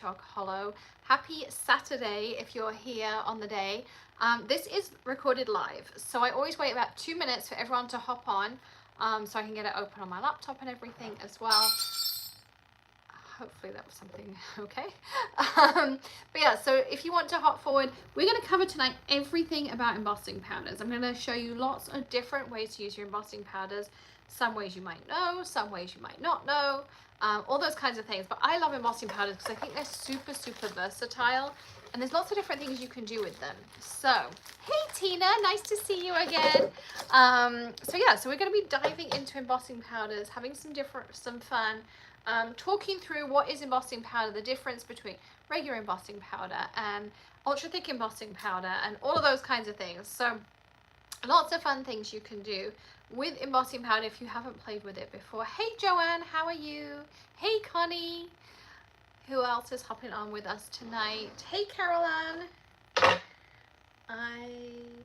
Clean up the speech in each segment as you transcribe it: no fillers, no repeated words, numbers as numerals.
Hedgehog Hollow. Happy Saturday if you're here on the day. This is recorded live, so I always wait about 2 minutes for everyone to hop on, so I can get it open on my laptop and everything as well. Hopefully that was something okay. But yeah, so if you want to hop forward, we're going to cover tonight everything about embossing powders. I'm going to show you lots of different ways to use your embossing powders. Some ways you might know, some ways you might not know, all those kinds of things. But I love embossing powders because I think they're super versatile, and there's lots of different things you can do with them. So, hey Tina, nice to see you again. So yeah, so we're going to be diving into embossing powders, having some fun, talking through what is embossing powder, the difference between regular embossing powder and ultra thick embossing powder, and all of those kinds of things. So lots of fun things you can do with embossing powder if you haven't played with it before. Hey Joanne, how are you? Hey Connie. Who else is hopping on with us tonight? Hey Caroline. I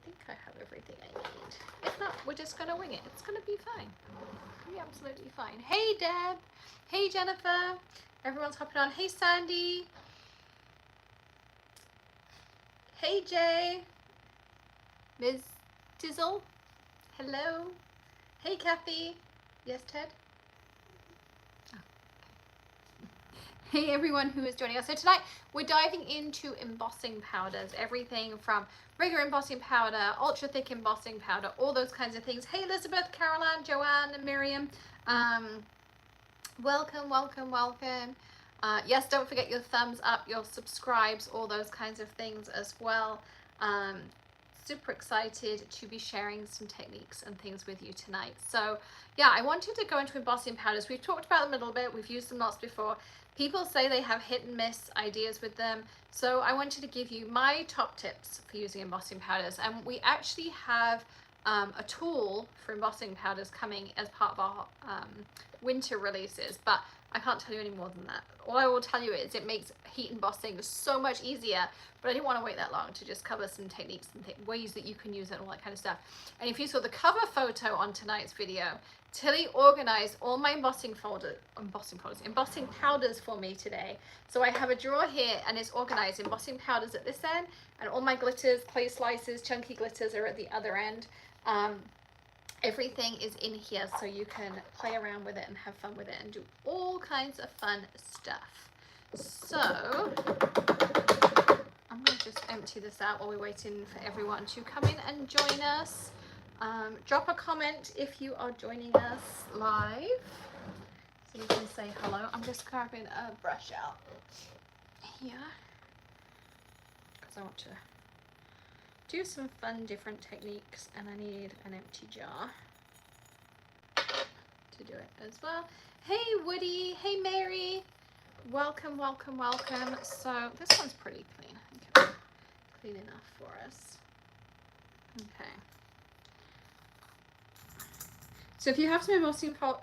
think I have everything I need. If not, we're just gonna wing it. It's gonna be fine. It'll be absolutely fine. Hey Deb. Hey Jennifer. Everyone's hopping on. Hey Sandy. Hey Jay. Ms. Tizzle. Hello. Hey Kathy. Yes, Ted. Oh. Hey everyone who is joining us. So tonight we're diving into embossing powders, everything from regular embossing powder, ultra thick embossing powder, all those kinds of things. Hey Elizabeth, Caroline, Joanne, and Miriam. Welcome. Yes, don't forget your thumbs up, your subscribes, all those kinds of things as well. Super excited to be sharing some techniques and things with you tonight. So yeah, I wanted to go into embossing powders. We've talked about them a little bit. We've used them lots before. People say they have hit and miss ideas with them. So I wanted to give you my top tips for using embossing powders. And we actually have a tool for embossing powders coming as part of our winter releases, but I can't tell you any more than that. All I will tell you is it makes heat embossing so much easier, but I didn't want to wait that long to just cover some techniques and ways that you can use it and all that kind of stuff. And if you saw the cover photo on tonight's video, Tilly organized all my embossing powders for me today. So I have a drawer here and it's organized. Embossing powders at this end and all my glitters, clay slices, chunky glitters are at the other end. Everything is in here so you can play around with it and have fun with it and do all kinds of fun stuff. So I'm going to just empty this out while we're waiting for everyone to come in and join us. Drop a comment if you are joining us live so you can say hello. I'm just grabbing a brush out here because I want to do some fun different techniques, and I need an empty jar to do it as well. Hey Woody, hey Mary, welcome. So this one's pretty clean. Okay, clean enough for us. Okay. So if you have some embossing why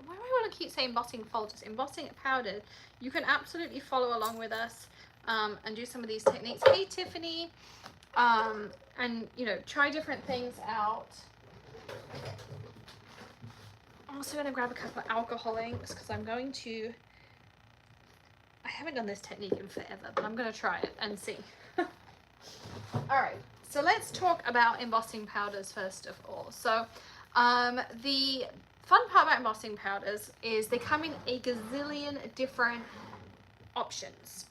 do I want to keep saying embossing folders? Embossing powder, you can absolutely follow along with us and do some of these techniques. Hey Tiffany. And you know, try different things out. I'm also going to grab a couple of alcohol inks because I haven't done this technique in forever, but I'm going to try it and see. All right, so let's talk about embossing powders first of all. So the fun part about embossing powders is they come in a gazillion different options.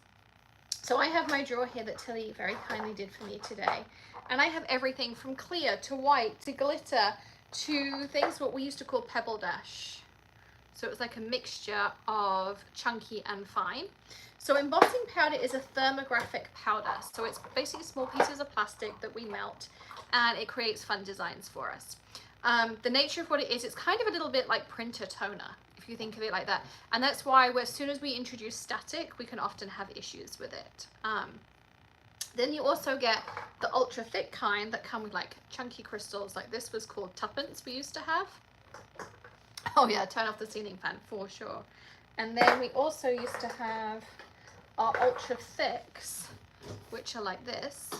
So I have my drawer here that Tilly very kindly did for me today. And I have everything from clear to white to glitter to things what we used to call pebble dash. So it was like a mixture of chunky and fine. So embossing powder is a thermographic powder. So it's basically small pieces of plastic that we melt and it creates fun designs for us. The nature of what it is, it's kind of a little bit like printer toner, if you think of it like that. And that's why as soon as we introduce static, we can often have issues with it. Then you also get the ultra thick kind that come with like chunky crystals, like this was called tuppence we used to have. Oh yeah, turn off the ceiling fan for sure. And then we also used to have our ultra thicks, which are like this.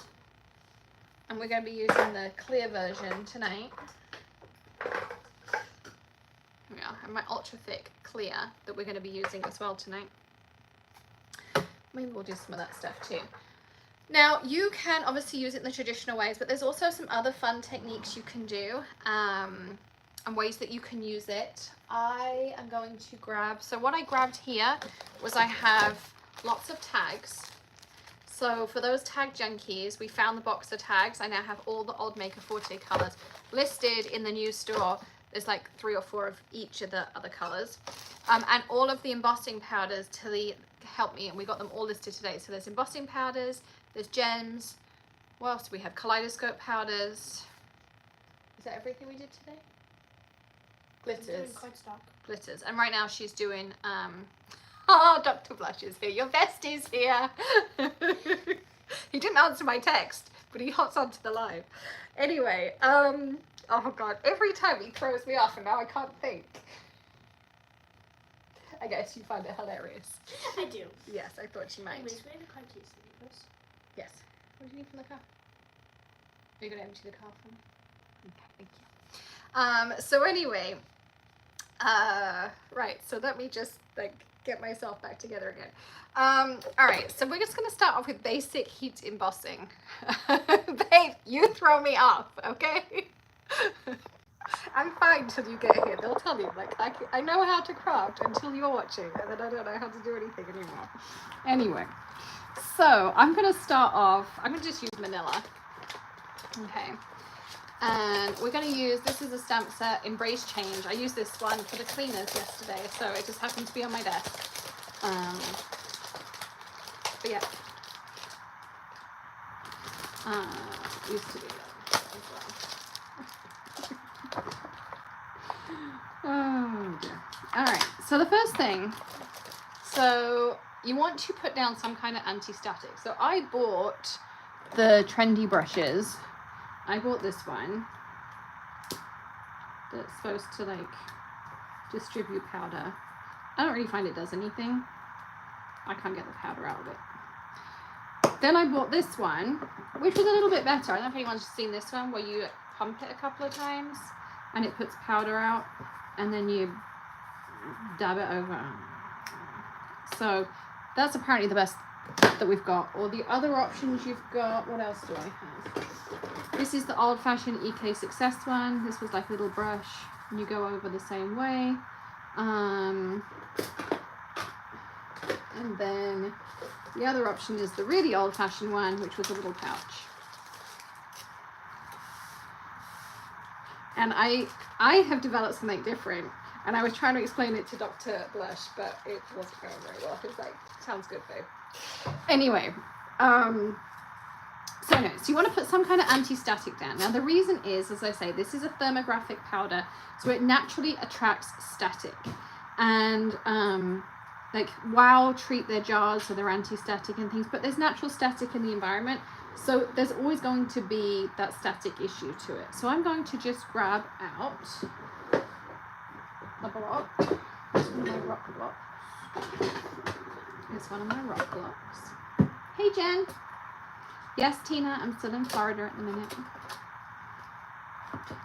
And we're going to be using the clear version tonight. Yeah, and my ultra thick clear that we're going to be using as well tonight. Maybe we'll do some of that stuff too. Now, you can obviously use it in the traditional ways, but there's also some other fun techniques you can do and ways that you can use it. I am going to grab, so what I grabbed here was I have lots of tags. So for those tag junkies, we found the box of tags. I now have all the old Maker Forte colors listed in the new store. There's like 3 or 4 of each of the other colors. And all of the embossing powders, Tilly helped me, and we got them all listed today. So there's embossing powders, there's gems. What else do we have? Kaleidoscope powders. Is that everything we did today? Glitters. Quite stock. Glitters. And right now she's doing, oh, Dr. Blush is here. Your bestie's here. He didn't answer my text, but he hops onto the live. Anyway, oh God, every time he throws me off and now I can't think. I guess you find it hilarious. I do. Yes, I thought you might. Anyways, we have a car keys. Yes. What do you need from the car? Are you going to empty the car for me? Okay, thank you. So anyway, right, so let me just like get myself back together again. All right, so we're just going to start off with basic heat embossing. Babe, you throw me off, okay? I'm fine till you get here. They'll tell you, like, I know how to craft until you're watching, and then I don't know how to do anything anymore. Anyway, so I'm going to start off, I'm going to just use manila. Okay. And we're going to use, this is a stamp set, Embrace Change. I used this one for the cleaners yesterday, so it just happened to be on my desk. But yeah. Used to do that as well. Oh dear. Alright, so the first thing, so you want to put down some kind of anti-static. So I bought the trendy brushes. I bought this one that's supposed to like distribute powder. I don't really find it does anything. I can't get the powder out of it. Then I bought this one, which was a little bit better. I don't know if anyone's seen this one where you pump it a couple of times and it puts powder out and then you dab it over. So that's apparently the best that we've got. Or the other options you've got, what else do I have? This is the old-fashioned EK Success one. This was like a little brush and you go over the same way. And then the other option is the really old-fashioned one, which was a little pouch. And I have developed something different, and I was trying to explain it to Dr. Blush, but it wasn't going very well. He was like, sounds good, babe. Anyway, so you want to put some kind of anti-static down. Now the reason is, as I say, this is a thermographic powder, so it naturally attracts static. And like Wow treat their jars so they're anti-static and things, but there's natural static in the environment, so there's always going to be that static issue to it. So I'm going to just grab out a block. It's one of my rock blocks. It's one of my rock blocks. Hey Jen. Yes, Tina, I'm still in Florida at the minute.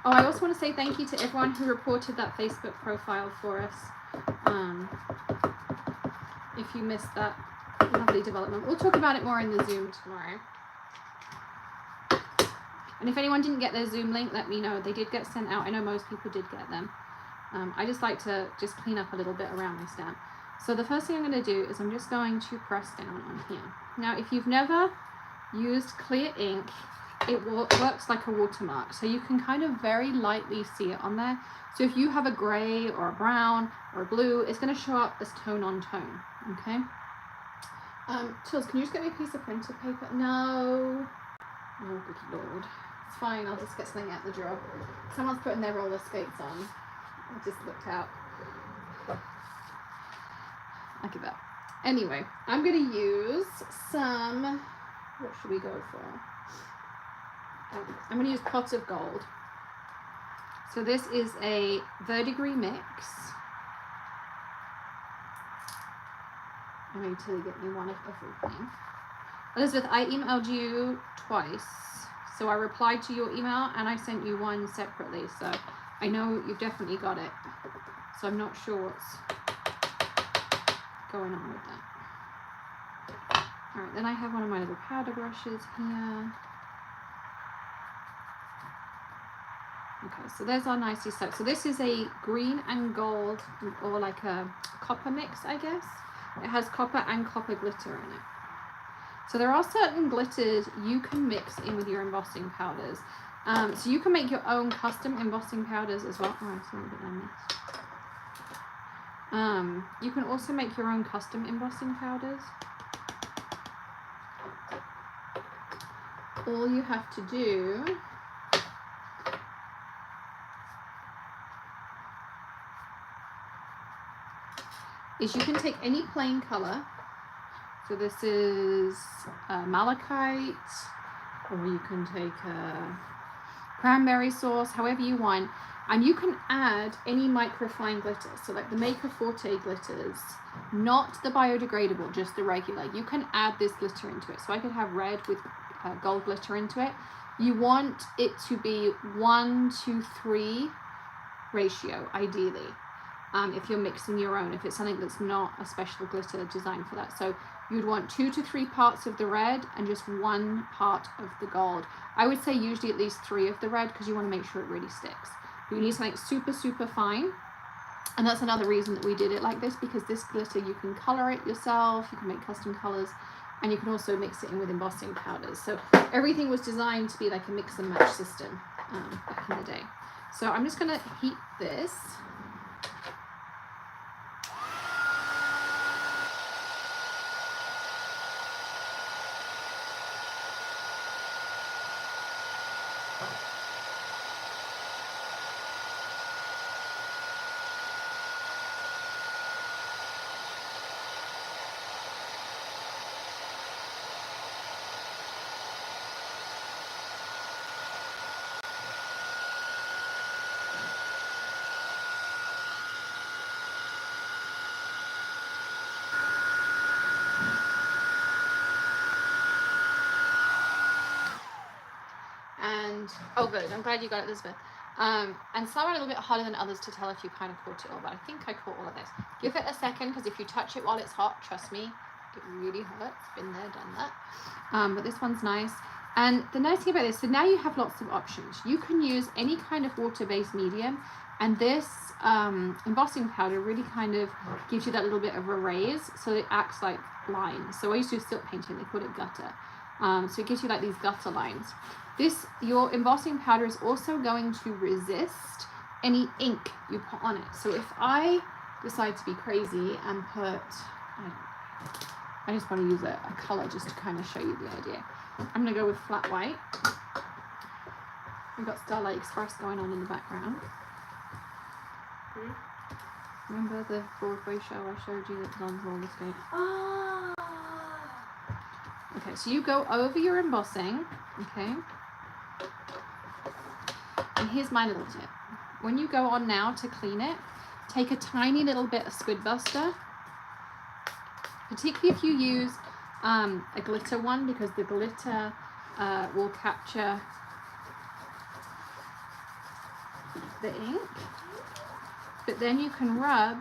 Oh, I also want to say thank you to everyone who reported that Facebook profile for us. If you missed that lovely development. We'll talk about it more in the Zoom tomorrow. And if anyone didn't get their Zoom link, let me know. They did get sent out. I know most people did get them. I just like to just clean up a little bit around my stamp. So the first thing I'm going to do is I'm just going to press down on here. Now, if you've never used clear ink, it works like a watermark. So you can kind of very lightly see it on there. So if you have a gray or a brown or a blue, it's going to show up as tone on tone. Okay. Tills, can you just get me a piece of printer paper? No. Oh, good lord. It's fine. I'll just get something out the drawer. Someone's putting their roller skates on. I just looked out. I'll give up. Anyway, I'm going to use some, what should we go for? I'm going to use Pot of Gold. So this is a verdigris mix. I'm going to get me one of everything. Elizabeth, I emailed you twice. So I replied to your email and I sent you one separately. So I know you've definitely got it. So I'm not sure what's going on with that. All right, then I have one of my little powder brushes here. Okay, so there's our nicely set. So this is a green and gold, or like a copper mix, I guess. It has copper and copper glitter in it. So there are certain glitters you can mix in with your embossing powders. So you can make your own custom embossing powders as well. Oh, it's a little bit on this. You can also make your own custom embossing powders. All you have to do is you can take any plain color. So this is malachite, or you can take a cranberry sauce, however you want, and you can add any microfine glitter. So like the Maker Forte glitters, not the biodegradable, just the regular. You can add this glitter into it. So I could have red with gold glitter into it. You want it to be 1-to-3 ratio, ideally. If you're mixing your own, if it's something that's not a special glitter designed for that. So you'd want 2 to 3 parts of the red and just 1 part of the gold. I would say usually at least 3 of the red, because you want to make sure it really sticks. But you need something super, super fine. And that's another reason that we did it like this, because this glitter, you can color it yourself, you can make custom colors, and you can also mix it in with embossing powders. So everything was designed to be like a mix and match system back in the day. So I'm just going to heat this. Oh good, I'm glad you got it, Elizabeth. And some are a little bit harder than others to tell if you kind of caught it all, but I think I caught all of this. Give it a second, because if you touch it while it's hot, trust me, it really hurts. Been there, done that. But this one's nice. And the nice thing about this, so now you have lots of options. You can use any kind of water-based medium, and this embossing powder really kind of gives you that little bit of a raise, so it acts like lines. So I used to do silk painting, they call it gutter. So it gives you like these gutter lines. Your embossing powder is also going to resist any ink you put on it. So if I decide to be crazy and put, I just want to use a color just to kind of show you the idea. I'm going to go with flat white. We've got Starlight Express going on in the background. Remember the Broadway show I showed you that was on roller skate? Oh. Okay, so you go over your embossing, okay? And here's my little tip. When you go on now to clean it, take a tiny little bit of Squid Buster, particularly if you use a glitter one, because the glitter will capture the ink. But then you can rub,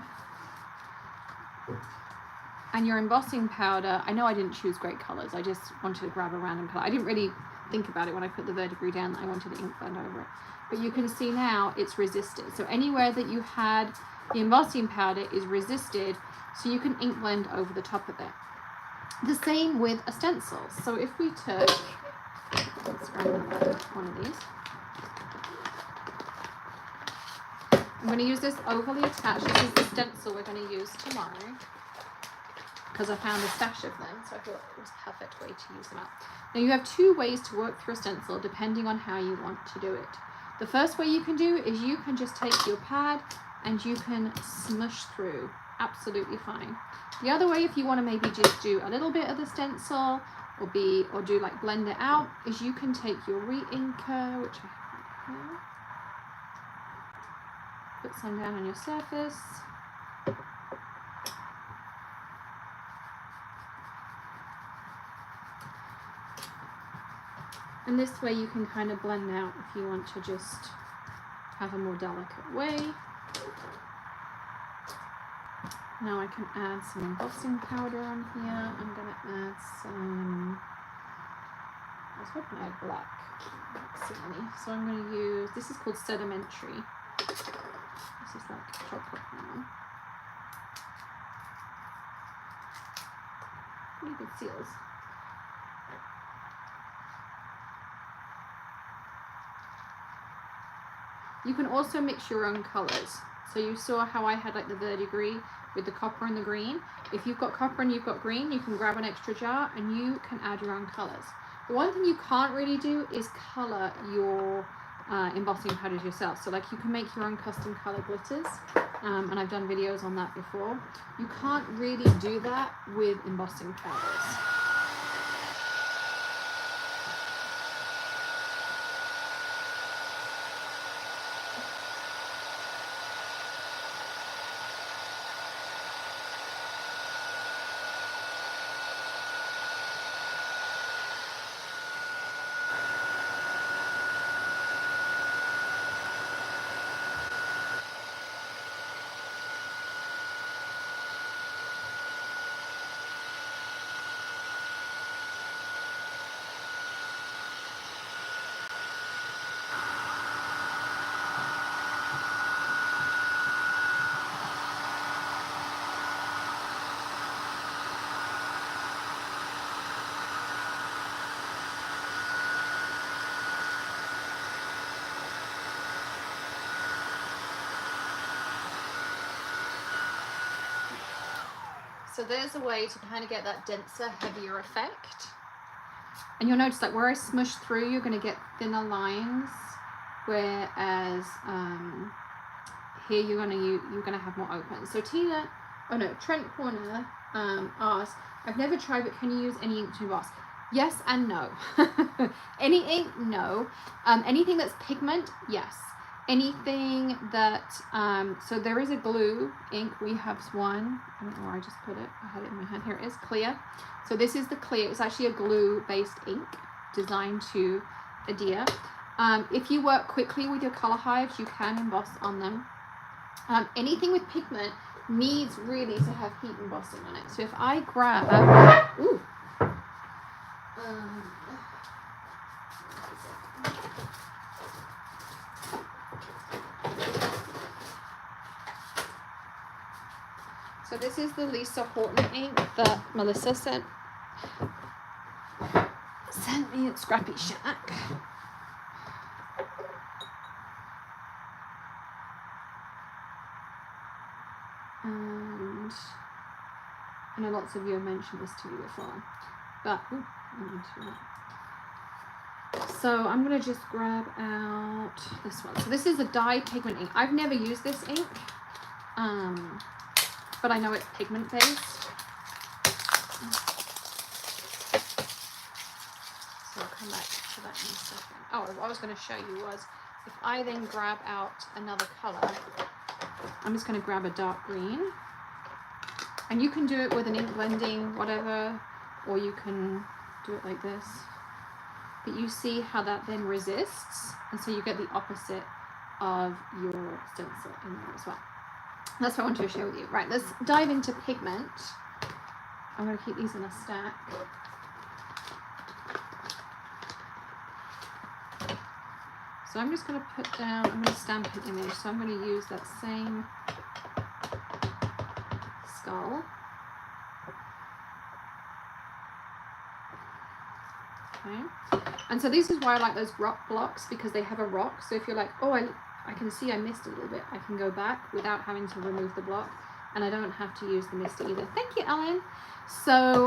and your embossing powder, I know I didn't choose great colors, I just wanted to grab a random color. I didn't really think about it when I put the verdigris down that I wanted the ink blend over it. But you can see now it's resisted. So anywhere that you had the embossing powder is resisted, so you can ink blend over the top of it. The same with a stencil. So if we took, let's grab another one of these. I'm going to use this overly attached. This is the stencil we're going to use tomorrow, because I found a stash of them, so I thought it was a perfect way to use them up. Now you have 2 ways to work through a stencil depending on how you want to do it. The first way you can do is you can just take your pad and you can smush through, absolutely fine. The other way, if you want to maybe just do a little bit of the stencil or do like blend it out, is you can take your re-inker, which I have here, put some down on your surface. And this way you can kind of blend out if you want to just have a more delicate way. Now I can add some embossing powder on here. I'm going to add some What can I add black? See any. So I'm going to use, this is called sedimentary. This is like chocolate now. Pretty good seals. You can also mix your own colors. So you saw how I had like the verdigris with the copper and the green. If you've got copper and you've got green, you can grab an extra jar and you can add your own colors. The one thing you can't really do is color your embossing powders yourself. So like you can make your own custom color glitters, and I've done videos on that before. You can't really do that with embossing powders. So there's a way to kind of get that denser, heavier effect. And you'll notice that where I smush through, you're going to get thinner lines, whereas here you're going to have more open. So Trent Corner asked, I've never tried, but can you use any ink to emboss? Yes and no. Any ink, no. Anything that's pigment, yes. Anything that, so there is a glue ink. We have one. I don't know where I just put it. I had it in my hand. Here it is, clear. So this is the clear. It's actually a glue-based ink designed to adhere. If you work quickly with your color hives, you can emboss on them. Anything with pigment needs really to have heat embossing on it. So if I grab, so this is the Lisa Horton ink that Melissa sent me at Scrappy Shack. And I know lots of you have mentioned this to me before, but so I'm going to just grab out this one. So this is a dye pigment ink. I've never used this ink, but I know it's pigment based. So I'll come back to that in a second. Oh, what I was going to show you was, if I then grab out another color, I'm just going to grab a dark green. And you can do it with an ink blending, whatever, or you can do it like this. But you see how that then resists, and so you get the opposite of your stencil in there as well. That's what I wanted to share with you. Right, let's dive into pigment. I'm going to keep these in a stack. So I'm just going to put down, I'm going to stamp an image. So I'm going to use that same skull. Okay. And so this is why I like those rock blocks, because they have a rock. So if you're like, oh, I can see I missed a little bit, I can go back without having to remove the block, and I don't have to use the mister either. Thank you, Ellen. So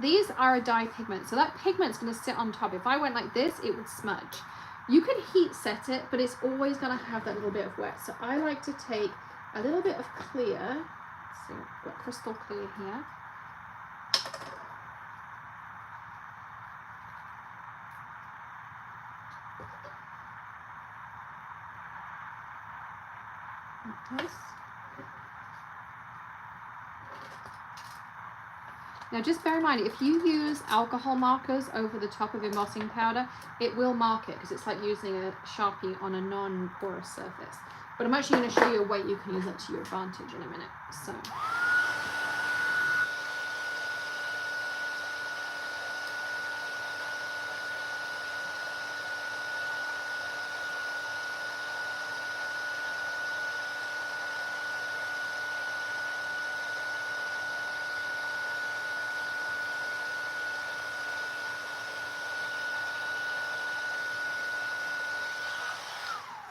these are a dye pigment. So that pigment's going to sit on top. If I went like this, it would smudge. You can heat set it, but it's always going to have that little bit of wet. So I like to take a little bit of clear. Let's see, I've got crystal clear here. Like this. Now just bear in mind, if you use alcohol markers over the top of embossing powder, it will mark it, because it's like using a Sharpie on a non-porous surface. But I'm actually going to show you a way you can use that to your advantage in a minute. So.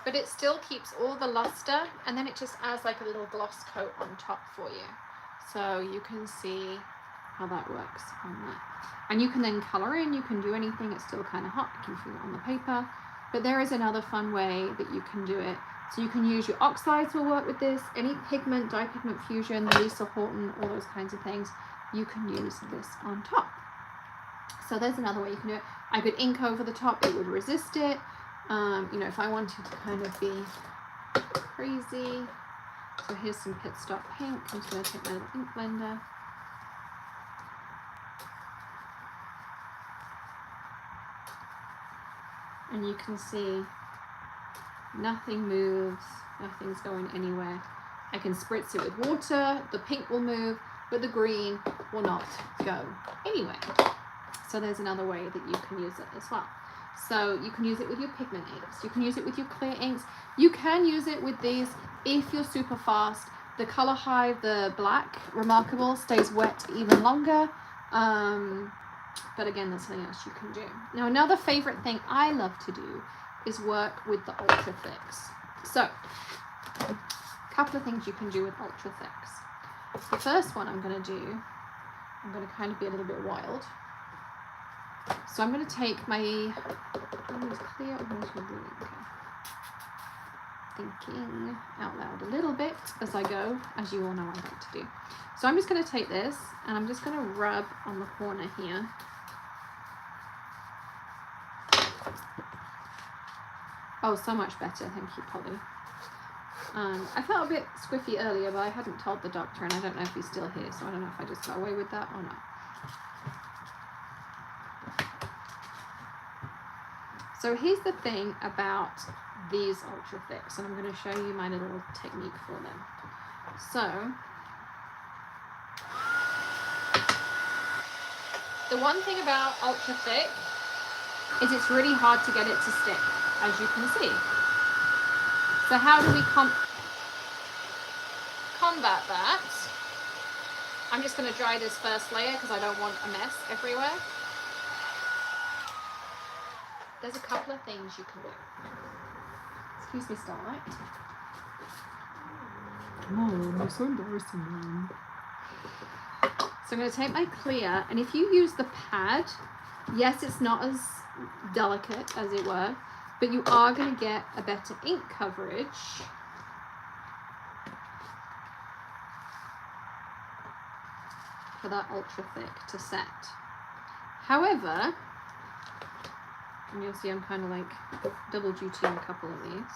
but it still keeps all the luster, and then it just adds like a little gloss coat on top for you. So you can see how that works on that. And you can then color in, you can do anything, it's still kind of hot, you can feel it on the paper. But there is another fun way that you can do it. So you can use your oxides will work with this, any pigment, dye pigment fusion, the Lisa Horton, all those kinds of things, you can use this on top. So there's another way you can do it. I could ink over the top, it would resist it. You know, if I wanted to kind of be crazy. So here's some Pit Stop Pink. I'm just going to take my little ink blender. And you can see nothing moves, nothing's going anywhere. I can spritz it with water, the pink will move, but the green will not go anywhere. So there's another way that you can use it as well. So you can use it with your pigment inks, you can use it with your clear inks, you can use it with these if you're super fast. The Color Hive, the black, Remarkable, stays wet even longer. But again, that's something else you can do. Now, another favorite thing I love to do is work with the Ultra Thicks. So, a couple of things you can do with Ultra Thicks. The first one I'm going to do, I'm going to kind of be a little bit wild. So I'm going to take my, clear, thinking out loud a little bit as I go, as you all know I like to do. So I'm just going to take this and I'm just going to rub on the corner here. Oh, so much better. Thank you, Polly. I felt a bit squiffy earlier, but I hadn't told the doctor, and I don't know if he's still here, so I don't know if I just got away with that or not. So here's the thing about these Ultra Thicks, and I'm going to show you my little technique for them. So, the one thing about Ultra Thick is it's really hard to get it to stick, as you can see. So how do we combat that? I'm just going to dry this first layer because I don't want a mess everywhere. There's a couple of things you can do. Excuse me, Starlight. Oh, you're so embarrassing. So I'm going to take my clear, and if you use the pad, yes, it's not as delicate as it were, but you are going to get a better ink coverage. For that Ultra Thick to set. However, and you'll see I'm kind of like double duty on a couple of these.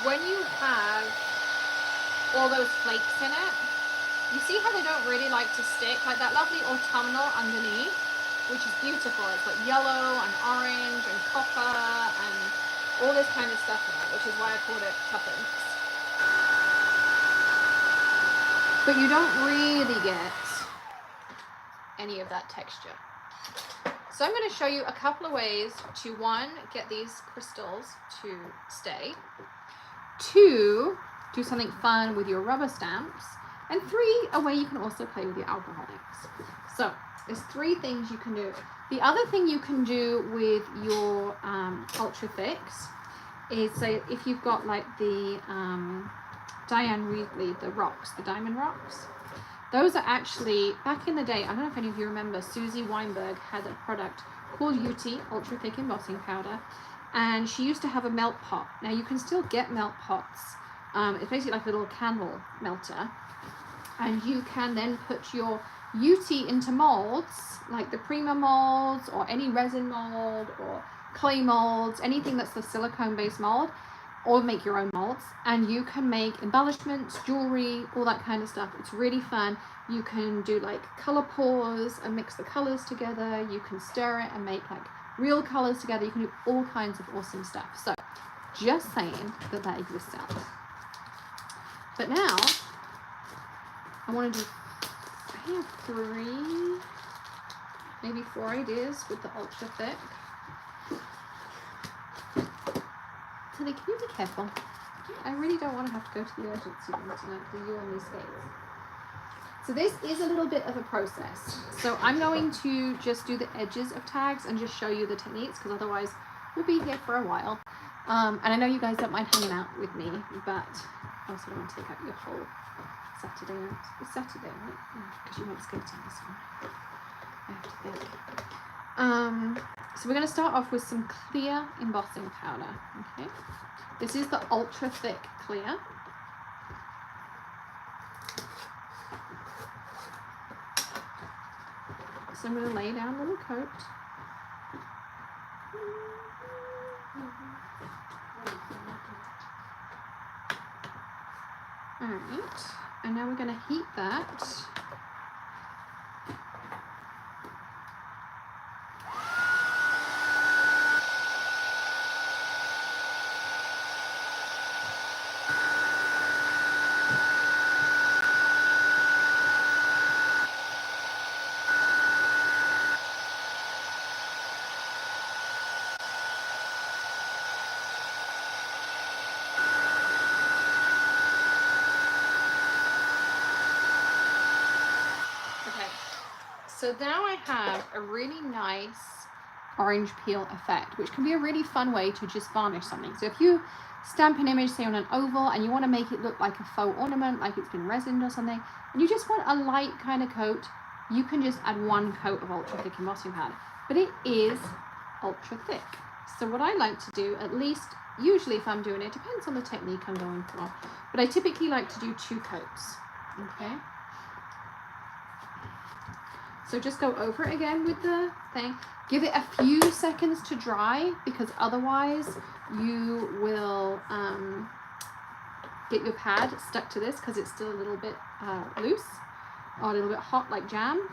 When you have all those flakes in it, you see how they don't really like to stick, like that lovely autumnal underneath, which is beautiful. It's like yellow and orange and copper and all this kind of stuff in it, which is why I called it tuppence. But you don't really get any of that texture. So I'm going to show you a couple of ways to, one, get these crystals to stay, two, do something fun with your rubber stamps, and three, a way you can also play with your alcohol inks. So there's three things you can do. The other thing you can do with your Ultra Thicks is, say, if you've got like the Diane Reedley, the rocks, the diamond rocks, those are actually, back in the day, I don't know if any of you remember, Susie Weinberg had a product called UT, Ultra Thick Embossing Powder, and she used to have a melt pot. Now you can still get melt pots. It's basically like a little candle melter, and you can then put your UT into molds, like the Prima molds, or any resin mold, or clay molds, anything that's the silicone-based mold, or make your own molds, and you can make embellishments, jewelry, all that kind of stuff. It's really fun. You can do like color pours and mix the colors together. You can stir it and make like real colors together. You can do all kinds of awesome stuff. So just saying that that exists out there. But now I want to do, I have 3, maybe 4 ideas with the Ultra Thick. Tilly, can you be careful? I really don't want to have to go to the emergency room tonight for you on these skates. So this is a little bit of a process. So I'm going to just do the edges of tags and just show you the techniques, because otherwise we'll be here for a while. And I know you guys don't mind hanging out with me, but I also don't want to take out your whole Saturday night. It's Saturday, right? Because you went skating this one. I have to think. So we're going to start off with some clear embossing powder. Okay. This is the ultra thick clear. So I'm going to lay down a little coat. Alright, and now we're going to heat that. So now I have a really nice orange peel effect, which can be a really fun way to just varnish something. So if you stamp an image, say on an oval, and you want to make it look like a faux ornament, like it's been resined or something, and you just want a light kind of coat, you can just add one coat of ultra thick embossing powder. But it is ultra thick. So what I like to do, at least usually if I'm doing it, depends on the technique I'm going for, but I typically like to do 2 coats. Okay. So just go over it again with the thing. Give it a few seconds to dry, because otherwise you will get your pad stuck to this, because it's still a little bit loose or a little bit hot like jam.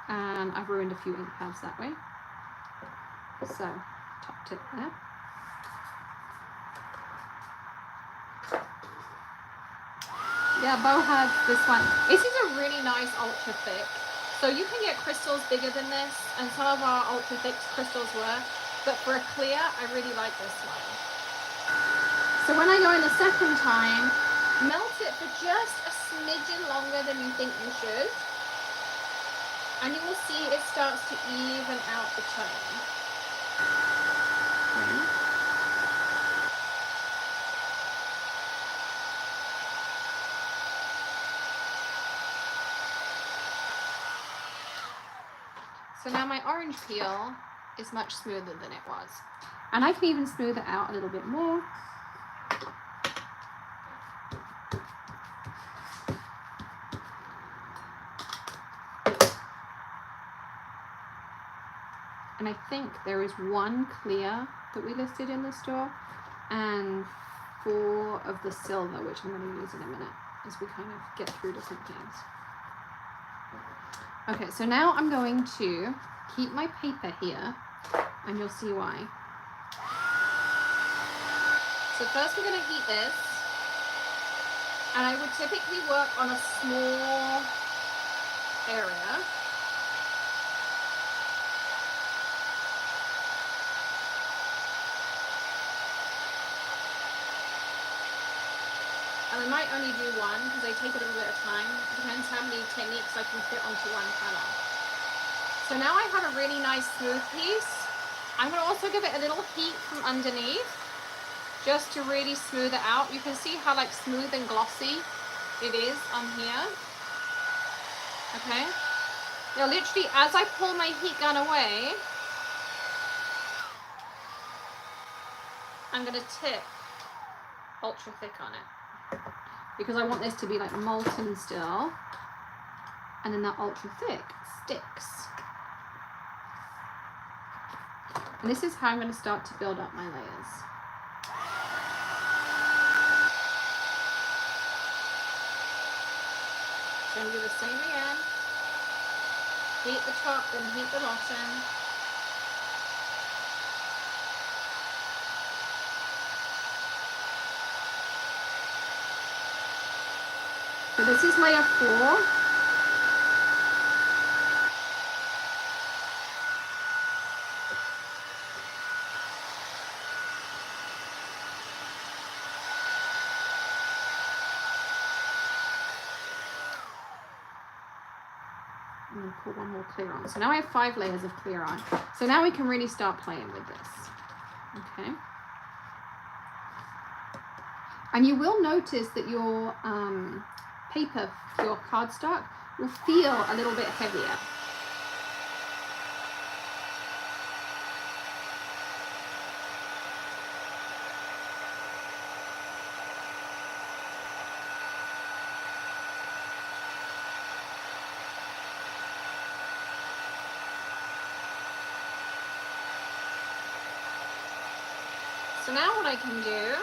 And I've ruined a few ink pads that way. So top tip there. Yeah, Bo has this one. This is a really nice ultra thick. So you can get crystals bigger than this, and some of our ultra thick crystals were, but for a clear, I really like this one. So when I go in the second time, melt it for just a smidgen longer than you think you should, and you will see it starts to even out the tone. Okay. So now my orange peel is much smoother than it was. And I can even smooth it out a little bit more. And I think there is 1 clear that we listed in the store, and 4 of the silver, which I'm going to use in a minute as we kind of get through different things. Okay, so now I'm going to keep my paper here, and you'll see why. So first we're going to heat this, and I would typically work on a small area. And I might only do 1 because they take a little bit of time. It depends how many techniques I can fit onto 1 panel. So now I have a really nice smooth piece. I'm going to also give it a little heat from underneath, just to really smooth it out. You can see how like smooth and glossy it is on here. Okay. Now literally as I pull my heat gun away, I'm going to tip ultra thick on it, because I want this to be like molten still, and then that ultra thick sticks. And this is how I'm going to start to build up my layers. So I'm going to do the same again. Heat the top, then heat the bottom. So this is layer 4. put one more clear on. So now I have 5 layers of clear on. So now we can really start playing with this. Okay. And you will notice that your paper, your cardstock, will feel a little bit heavier. So now what I can do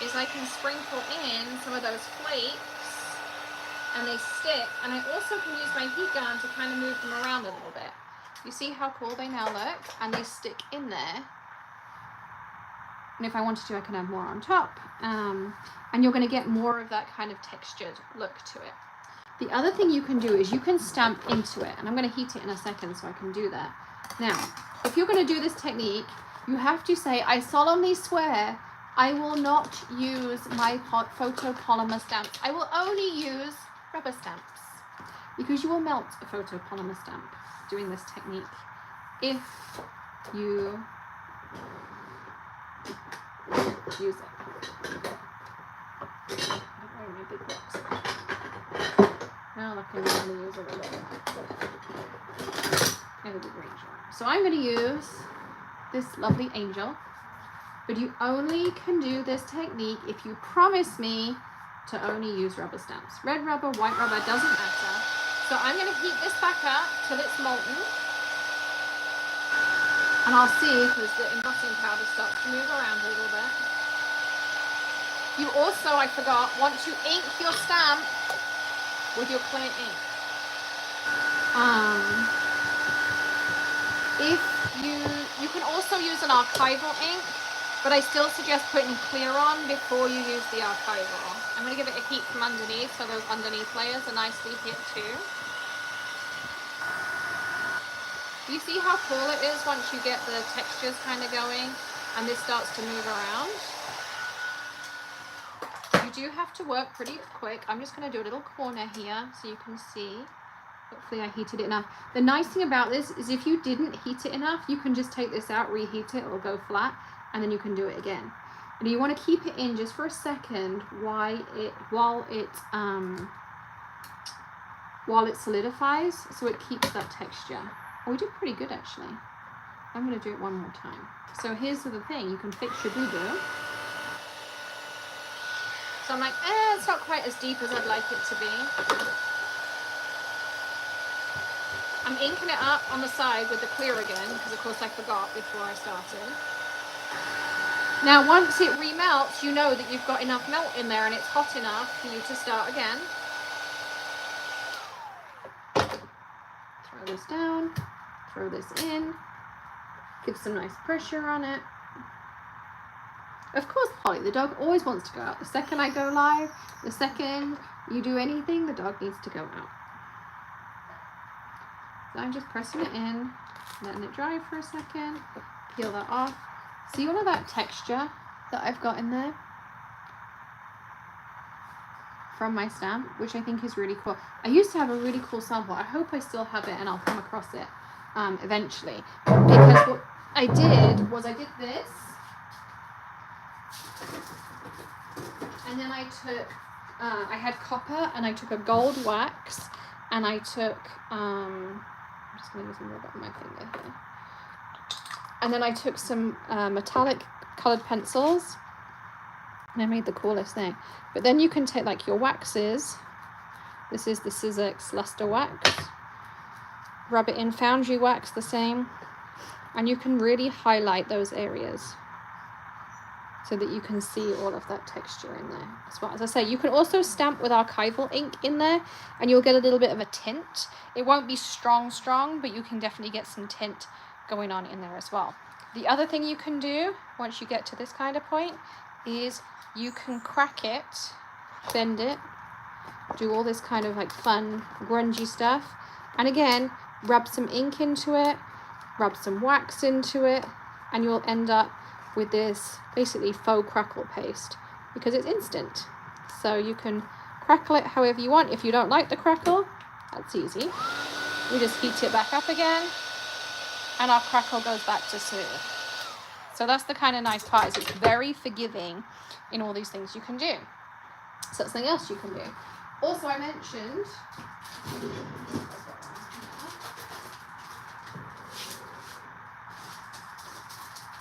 is I can sprinkle in some of those flakes and they stick, and I also can use my heat gun to kind of move them around a little bit. You see how cool they now look, and they stick in there. And if I wanted to, I can add more on top, and you're going to get more of that kind of textured look to it. The other thing you can do is you can stamp into it, and I'm going to heat it in a second so I can do that. Now, if you're going to do this technique, you have to say, I solemnly swear I will not use my photopolymer stamps. I will only use rubber stamps, because you will melt a photopolymer stamp doing this technique if you use it. Now I can only use a little bit. And a big range one. So I'm going to use this lovely angel, but you only can do this technique if you promise me to only use rubber stamps. Red rubber, white rubber, doesn't matter. So I'm going to heat this back up till it's molten. And I'll see, because the embossing powder starts to move around a little bit. You also, I forgot, want to ink your stamp with your clear ink. If you can also use an archival ink, but I still suggest putting clear on before you use the archival. I'm going to give it a heat from underneath, so those underneath layers are nicely hit too. You see how cool it is once you get the textures kind of going and this starts to move around? You do have to work pretty quick. I'm just going to do a little corner here so you can see. Hopefully I heated it enough. The nice thing about this is if you didn't heat it enough, you can just take this out, reheat it, it'll go flat, and then you can do it again. And you want to keep it in just for a second while it solidifies, so it keeps that texture. Oh, we did pretty good actually. I'm going to do it one more time. So here's the thing, you can fix your boo-boo. So I'm like, it's not quite as deep as I'd like it to be. I'm inking it up on the side with the clear again, because of course I forgot before I started. Now once it remelts, you know that you've got enough melt in there and it's hot enough for you to start again. Throw this down, throw this in, give some nice pressure on it. Of course, Polly, the dog always wants to go out. The second I go live, the second you do anything, the dog needs to go out. So I'm just pressing it in, letting it dry for a second, peel that off. See all of that texture that I've got in there from my stamp, which I think is really cool. I used to have a really cool sample. I hope I still have it and I'll come across it eventually. Because what I did was I did this, and then I took, I had copper and I took a gold wax, and I took, I'm just going to use a little bit on my finger here. And then I took some metallic coloured pencils, and I made the coolest thing. But then you can take like your waxes. This is the Sizzix Luster Wax. Rub it in Foundry Wax the same. And you can really highlight those areas so that you can see all of that texture in there as well. As I say, you can also stamp with archival ink in there and you'll get a little bit of a tint. It won't be strong, but you can definitely get some tint going on in there as well. The other thing you can do once you get to this kind of point is you can crack it, bend it, do all this kind of like fun grungy stuff, and again rub some ink into it, rub some wax into it, and you'll end up with this basically faux crackle paste because it's instant. So you can Crackle it however you want. If you don't like the crackle, that's easy. We just heat it back up again, and our crackle goes back to smooth. So that's the kind of nice part, is it's very forgiving in all these things you can do. So that's something else you can do. Also, I mentioned,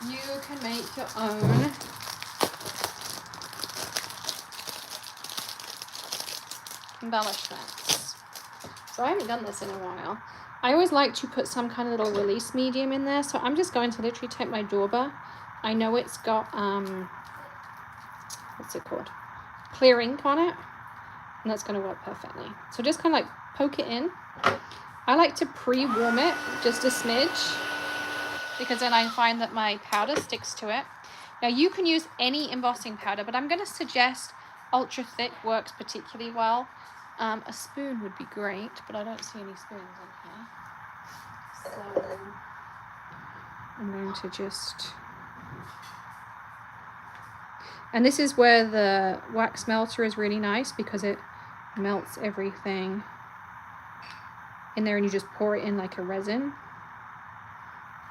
you can make your own embellishments. So I haven't done this in a while. I always like to put some kind of little release medium in there. So I'm just going to literally take my dauber. I know it's got, what's it called? Clear ink on it. And that's going to work perfectly. So just kind of like poke it in. I like to pre-warm it just a smidge, because then I find that my powder sticks to it. Now you can use any embossing powder, but I'm going to suggest ultra thick works particularly well. A spoon would be great, but I don't see any spoons on here. So I'm going to just... And this is where the wax melter is really nice, because it melts everything in there and you just pour it in like a resin.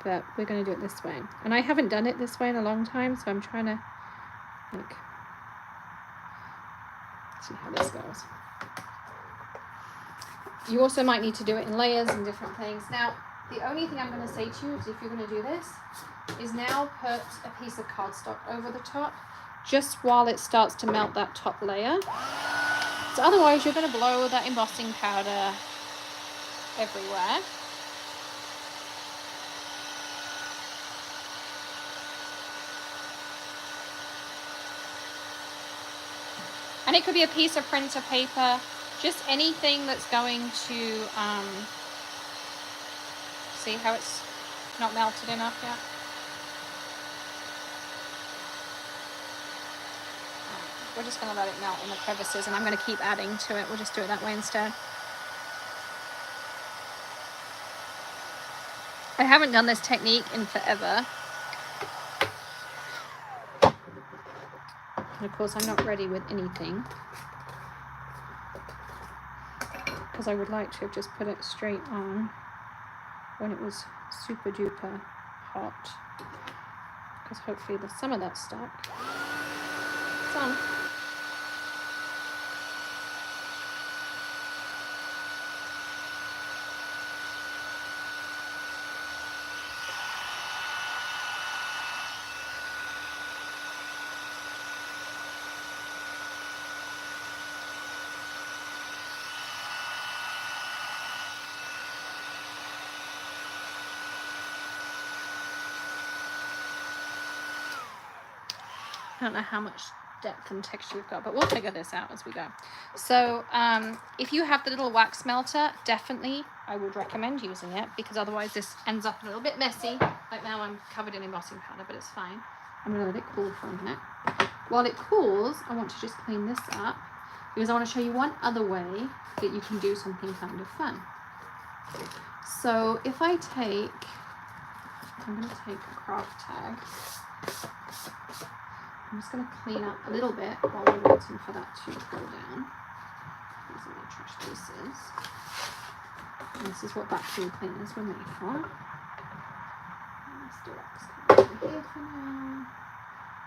But we're going to do it this way. And I haven't done it this way in a long time, so I'm trying to like see how this goes. You also might need to do it in layers and different things. Now, the only thing I'm going to say to you is, if you're going to do this, is now put a piece of cardstock over the top, just while it starts to melt that top layer. So otherwise you're going to blow that embossing powder everywhere. And it could be a piece of printer paper, just anything that's going to, see how it's not melted enough yet? We're just going to let it melt in the crevices, and I'm going to keep adding to it. We'll just do it that way instead. I haven't done this technique in forever. And of course, I'm not ready with anything, because I would like to have just put it straight on when it was super duper hot, because hopefully some of that stuck. Some. I don't know how much depth and texture we've got, but we'll figure this out as we go. So if you have the little wax melter, definitely I would recommend using it, because otherwise this ends up a little bit messy. Like now I'm covered in embossing powder, but it's fine. I'm gonna let it cool for a minute. While it cools, I want to just clean this up, because I want to show you one other way that you can do something kind of fun. So if I'm gonna take a craft tag. I'm just going to clean up a little bit while we're waiting for that to go down. These are my trash pieces. And this is what vacuum cleaners were made for. Still wax over here for now.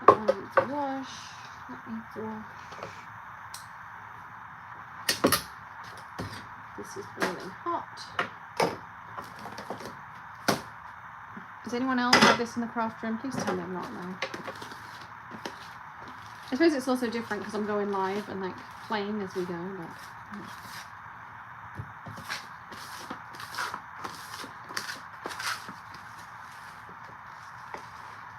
That one needs a wash. That needs a wash. This is boiling hot. Does anyone else have this in the craft room? Please tell me I'm not alone. I suppose it's also different because I'm going live and like playing as we go, but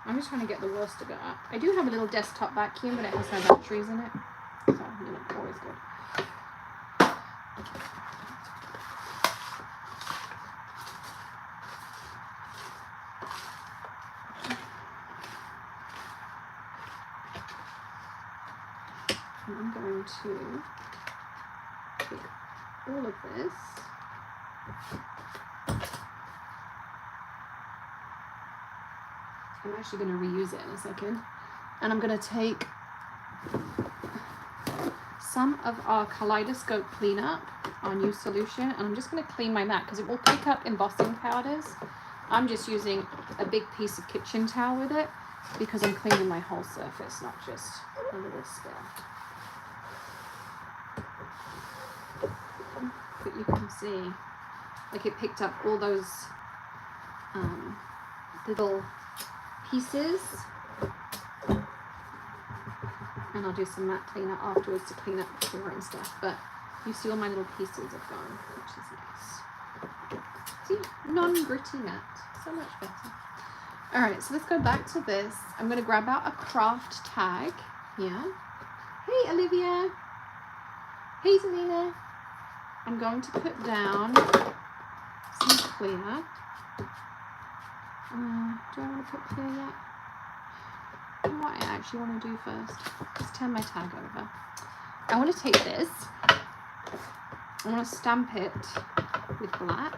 I'm just trying to get the worst of it up. I do have a little desktop vacuum, but it has no batteries in it, so you know, always good. I'm going to take all of this I'm actually going to reuse it in a second, and I'm going to take some of our kaleidoscope cleanup, our new solution, and I'm just going to clean my mat because it will pick up embossing powders. I'm just using a big piece of kitchen towel with it because I'm cleaning my whole surface, not just a little spot. But you can see, like, it picked up all those little pieces. And I'll do some matte cleaner afterwards to clean up the floor and stuff. But you see all my little pieces have gone, which is nice. See, non-gritty matte, so much better. All right, so let's go back to this. I'm going to grab out a craft tag here. Hey, Olivia. Hey, Zelina. I'm going to put down some clear. Do I want to put clear yet? I don't know what I actually want to do first. Let's turn my tag over. I want to take this. I want to stamp it with black.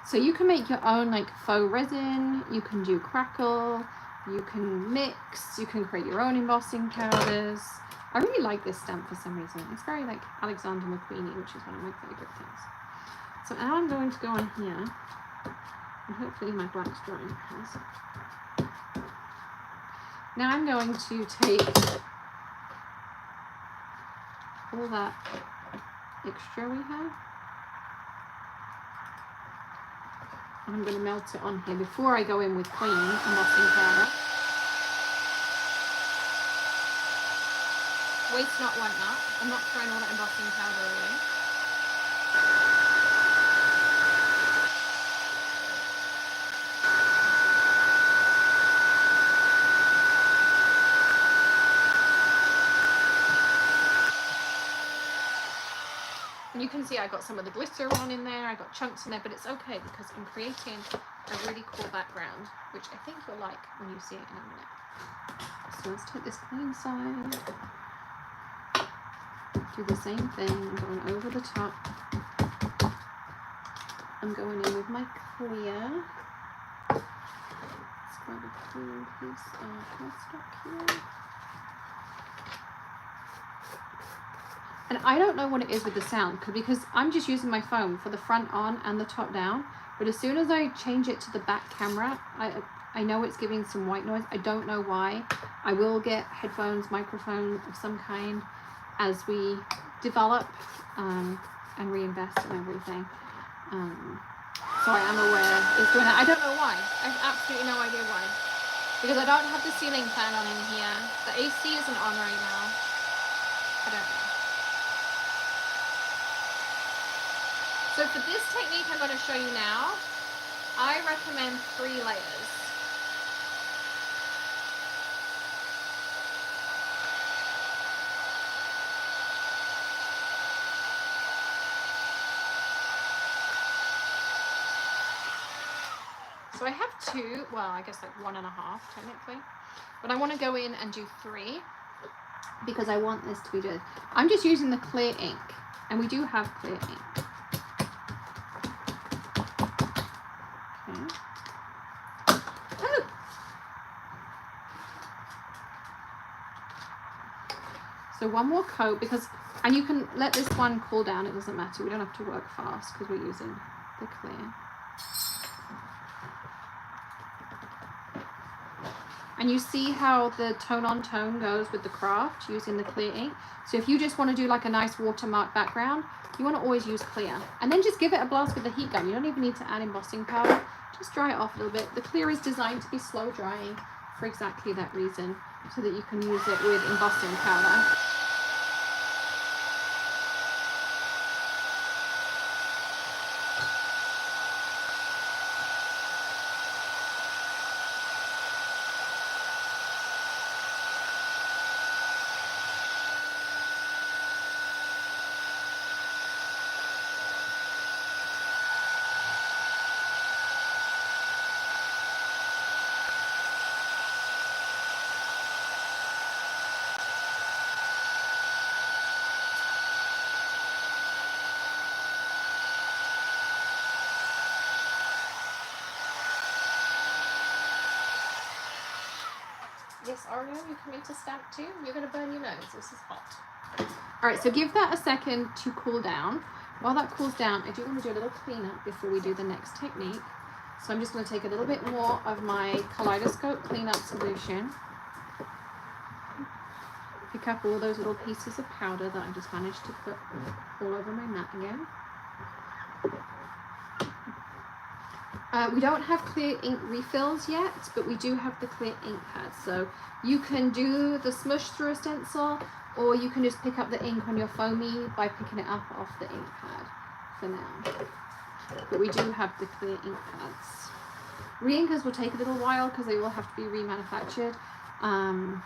So you can make your own like faux resin. You can do crackle. You can mix. You can create your own embossing powders. I really like this stamp for some reason. It's very like Alexander McQueenie, which is one of my favorite things. So now I'm going to go on here, and hopefully my black's drying. Now I'm going to take all that extra we have, and I'm going to melt it on here before I go in with clean embossing powder. Waste not, want not. I'm not throwing all that embossing powder away. And you can see I got some of the glitter on in there, I got chunks in there, but it's okay because I'm creating a really cool background, which I think you'll like when you see it in a minute. So let's take this clean side. Do the same thing. I'm going over the top. I'm going in with my clear. Let's grab a clean piece of cardstock here. And I don't know what it is with the sound because I'm just using my phone for the front on and the top down. But as soon as I change it to the back camera, I know it's giving some white noise. I don't know why. I will get headphones, microphone of some kind as we develop and reinvest and everything. So I am aware it's doing that. I don't know why. I have absolutely no idea why. Because I don't have the ceiling fan on in here. The AC isn't on right now. I don't know. So for this technique I'm going to show you now, I recommend 3 layers. So I have 2, well, I guess like 1.5 technically, but I want to go in and do 3 because I want this to be good. I'm just using the clear ink, and we do have clear ink. Okay. Oh. So one more coat and you can let this one cool down, it doesn't matter, we don't have to work fast because we're using the clear. And you see how the tone on tone goes with the craft using the clear ink. So if you just want to do like a nice watermark background, you want to always use clear. And then just give it a blast with the heat gun. You don't even need to add embossing powder. Just dry it off a little bit. The clear is designed to be slow drying for exactly that reason, so that you can use it with embossing powder. Yes, Oreo, you coming to stamp too? You're going to burn your nose. This is hot. All right, so give that a second to cool down. While that cools down, I do want to do a little cleanup before we do the next technique. So I'm just going to take a little bit more of my Kaleidoscope cleanup solution. Pick up all those little pieces of powder that I just managed to put all over my mat again. We don't have clear ink refills yet, but we do have the clear ink pads. So you can do the smush through a stencil, or you can just pick up the ink on your foamy by picking it up off the ink pad for now. But we do have the clear ink pads. Re-inkers will take a little while because they will have to be remanufactured. And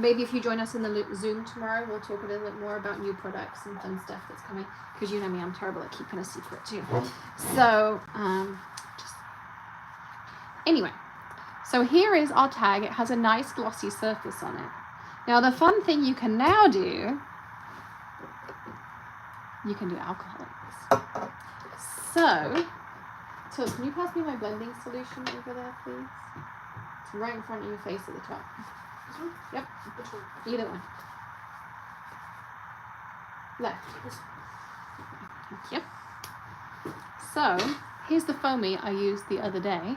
maybe if you join us in the Zoom tomorrow, we'll talk a little bit more about new products and fun stuff that's coming. Because you know me, I'm terrible at keeping a secret too. So, anyway, so here is our tag. It has a nice glossy surface on it. Now the fun thing you can now do, you can do alcohol inks. So, can you pass me my blending solution over there, please? It's right in front of your face at the top. This one? Yep. Which one? Either one. Left. Thank you. So, here's the foamy I used the other day.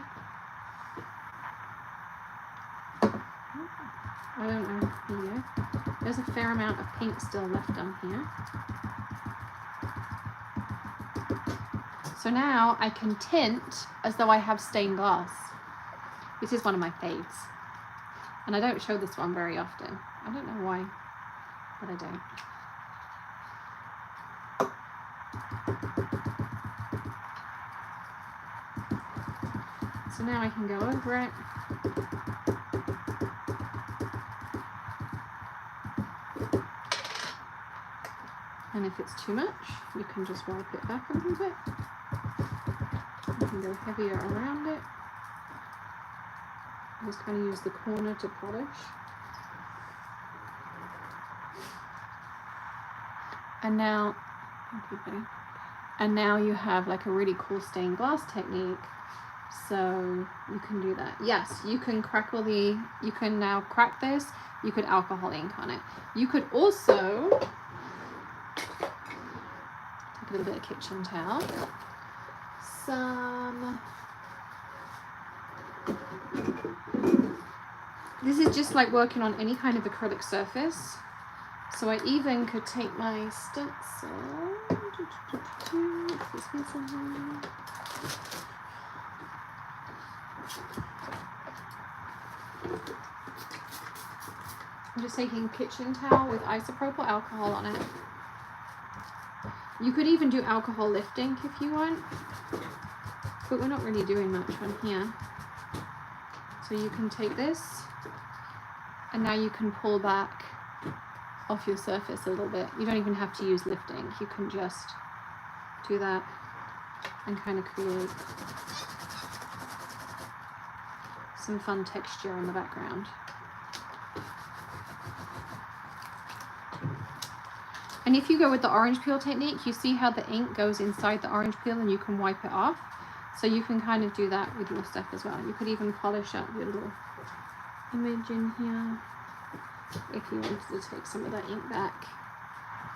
I don't know. Here you go. There's a fair amount of pink still left on here. So now I can tint as though I have stained glass. This is one of my faves. And I don't show this one very often. I don't know why, but I don't. So now I can go over it. And if it's too much, you can just wipe it back a little bit. You can go heavier around it. Just kind of use the corner to polish. And now, you have like a really cool stained glass technique. So you can do that. Yes, you can you can now crack this. You could alcohol ink on it. You could also take a little bit of kitchen towel. This is just like working on any kind of acrylic surface. So I even could take my stencil. I'm just taking kitchen towel with isopropyl alcohol on it. You could even do alcohol lift ink if you want, but we're not really doing much on here. So you can take this, and now you can pull back off your surface a little bit. You don't even have to use lift ink. You can just do that and kind of create some fun texture in the background. And if you go with the orange peel technique, you see how the ink goes inside the orange peel and you can wipe it off. So you can kind of do that with your stuff as well. You could even polish up your little image in here if you wanted to take some of that ink back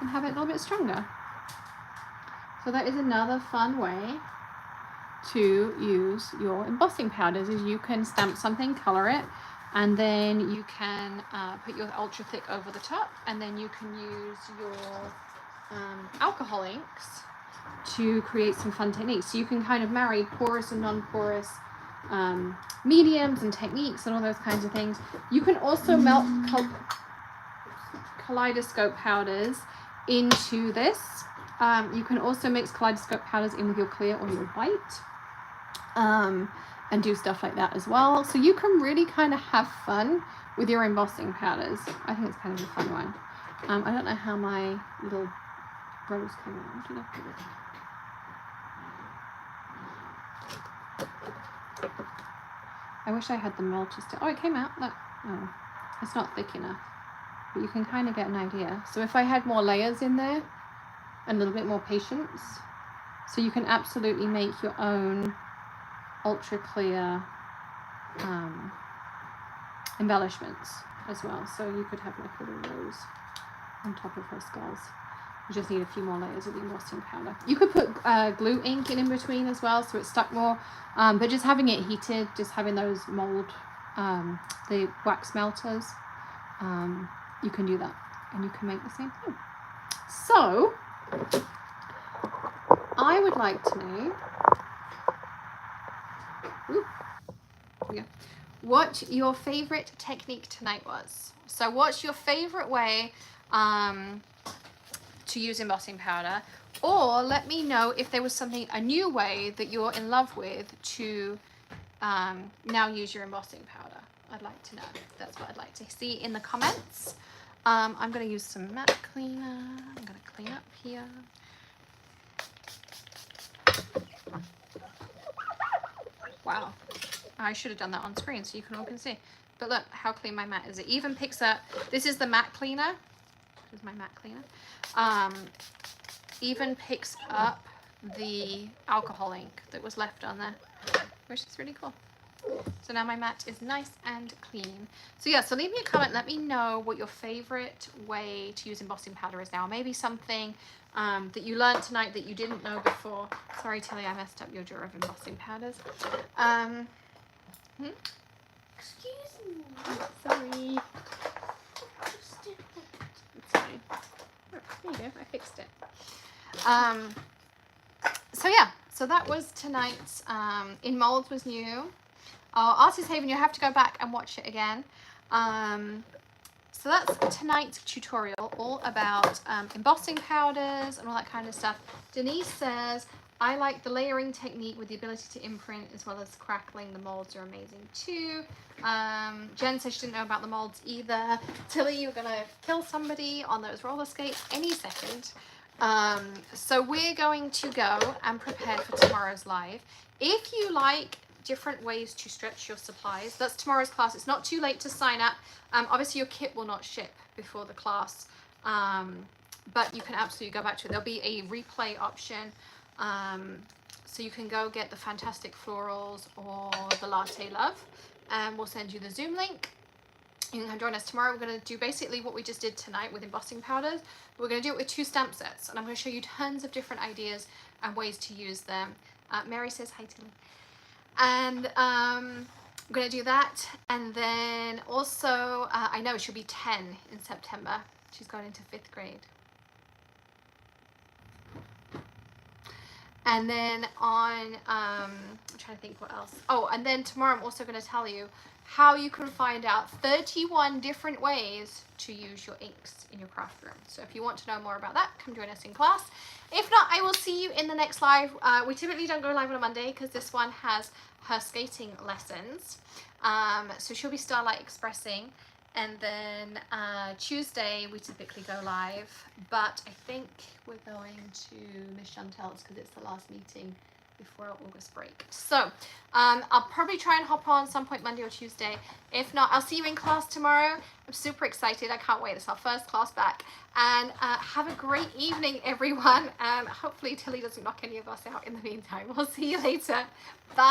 and have it a little bit stronger. So that is another fun way to use your embossing powders, is you can stamp something, color it, and then you can put your ultra thick over the top, and then you can use your alcohol inks to create some fun techniques. So you can kind of marry porous and non-porous mediums and techniques and all those kinds of things. You can also melt Kaleidoscope powders into this. You can also mix Kaleidoscope powders in with your clear or your white. And do stuff like that as well. So you can really kind of have fun with your embossing powders. I think it's kind of a fun one. I don't know how my little rose came out. Did I put it? I wish I had the melter still. Oh, it came out. Look. Oh, it's not thick enough. But you can kind of get an idea. So if I had more layers in there and a little bit more patience, so you can absolutely make your own ultra clear embellishments as well. So you could have like a little rose on top of her skulls. You just need a few more layers of the embossing powder. You could put glue ink in between as well, so it's stuck more. But just having it heated, just having those mold, the wax melters, you can do that, and you can make the same thing. So I would like to know what your favorite technique tonight was. So what's your favorite way to use embossing powder, or let me know if there was something, a new way that you're in love with to now use your embossing powder. I'd like to know. That's what I'd like to see in the comments. I'm going to use some matte cleaner. I'm going to clean up here. Wow, I should have done that on screen so you all can see. But look how clean my mat is. It even picks up, this is the matte cleaner. This is my matte cleaner. Even picks up the alcohol ink that was left on there, which is really cool. So now my mat is nice and clean. So yeah, so leave me a comment. Let me know what your favorite way to use embossing powder is now. Maybe something that you learned tonight that you didn't know before. Sorry, Tilly, I messed up your drawer of embossing powders. Excuse me. Sorry. It's fine. There you go, I fixed it. So yeah, so that was tonight's In Molds was new. Artist Haven, you have to go back and watch it again. So that's tonight's tutorial, all about embossing powders and all that kind of stuff. Denise says, I like the layering technique with the ability to imprint as well as crackling. The molds are amazing too. Jen says she didn't know about the molds either. Tilly, you're gonna kill somebody on those roller skates any second. So we're going to go and prepare for tomorrow's live. If you like different ways to stretch your supplies, that's tomorrow's class. It's not too late to sign up. Obviously your kit will not ship before the class, but you can absolutely go back to it. There'll be a replay option, so you can go get the Fantastic Florals or the Latte Love, and we'll send you the Zoom link. You can join us tomorrow. We're going to do basically what we just did tonight with embossing powders. We're going to do it with 2 stamp sets, and I'm going to show you tons of different ideas and ways to use them. Mary says hi, Tilly. And I'm going to do that. And then also, I know she'll be 10 in September. She's going into 5th grade. And then on, I'm trying to think what else. Oh, and then tomorrow I'm also going to tell you how you can find out 31 different ways to use your inks in your craft room. So if you want to know more about that, come join us in class. If not, I will see you in the next live. We typically don't go live on a Monday because this one has her skating lessons. So she'll be Starlight Expressing. And then Tuesday we typically go live, but I think we're going to Miss Chantel's because it's the last meeting before our August break. So I'll probably try and hop on some point Monday or Tuesday. If not, I'll see you in class tomorrow. I'm super excited. I can't wait. It's our first class back. And have a great evening, everyone. And hopefully Tilly doesn't knock any of us out in the meantime. We'll see you later. Bye.